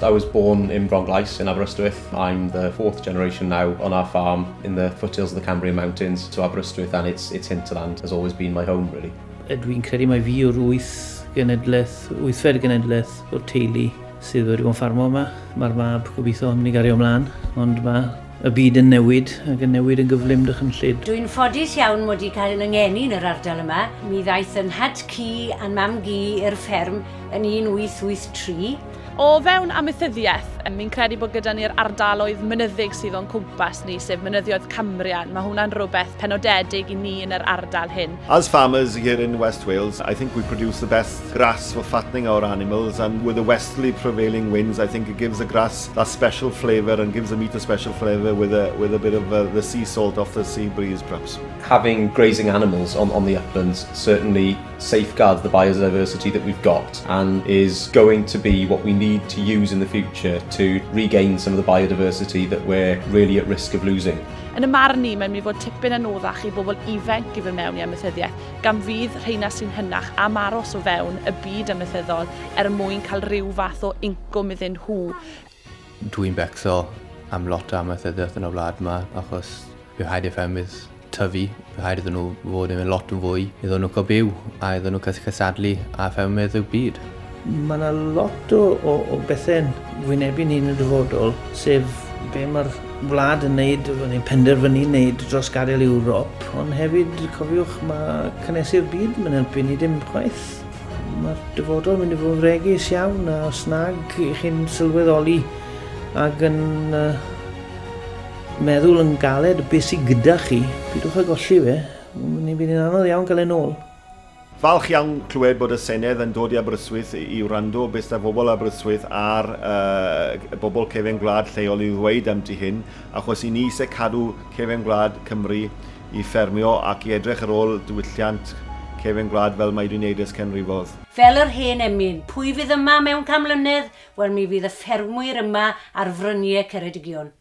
I was born in Bronglais in Aberystwyth. I'm the fourth generation now on our farm in the foothills of the Cambrian Mountains. So Aberystwyth and its hinterland has always been my home, really. Dwi'n credu mai fi yw'r wythfed genedlaeth o'r teulu sydd wedi bod yn ffarmo yma. Mae'r mab gobeithio yn mynd i gario ymlaen, ond mae y byd yn newid ac yn newid yn gyflym dychrynllyd. Dwi'n ffodus iawn mod i cael yn yngeni yn yr ardal yma. Mi ddaeth yn had ci a'n mam gi i'r fferm yn 1883. O fewn amaethyddiaeth, mi'n credu bod gyda ni'r ardaloedd mynyddig sydd o'n cwmpas ni, sef mynyddiaeth Cambrian. Mae hwnna'n rhywbeth penodedig i ni yn yr ardal hyn. As farmers here in West Wales, I think we produce the best grass for fattening our animals, and with the westerly prevailing winds, I think it gives the grass that special flavour and gives the meat a special flavour with a bit of the sea salt off the sea breeze, perhaps. Having grazing animals on the uplands certainly safeguards the biodiversity that we've got and is going to be what we need to use in the future to regain some of the biodiversity that we're really at risk of losing. Yn y marn ni, mae'n mynd i fod tipyn anoddach i bobl ifanc i fynd mewn i amaethyddiaeth, gan fydd rheina sy'n hynach am aros o fewn y byd amaethyddol mwyn cael rhyw fath o incwm iddyn nhw. Dwi'n becso am lot o amaethyddiaeth yn y wlad yma, achos bydd rhaid i ffermydd tyfu, bydd rhaid iddyn nhw fod yn lot yn fwy iddyn nhw cael byw a iddyn nhw cysadlu a ffermydd y byd. Mae yna lot o bethau'n wynebu ni'n y dyfodol, sef be mae'r wlad yn neud, neu'n penderfynu wneud dros gadael Ewrop, ond hefyd, cofiwch, mae cynhesu'r byd yn helpu ni dim chwaith. Mae'r dyfodol yn mynd i fod yn fregus iawn, a os nag i chi'n sylweddoli ac yn meddwl yn galed beth sydd gyda chi, bydwch a golli fe, mae'n mynd i'n anodd iawn gael ein ôl. Falch iawn clywed bod y Senedd yn dod i Aberystwyth i wrando beth da bobl Aberystwyth a'r bobl cefn gwlad lleol i ddweud am ti hyn, achos i ni eisiau cadw cefn gwlad Cymru i ffermio ac i edrych ar ôl diwylliant cefn gwlad fel mae wedi'i wneud ers canrifoedd. Fel yr hen emyn, pwy fydd yma mewn 100 mlynedd? Wel, mi fydd y ffermwyr yma ar fryniau Ceredigion.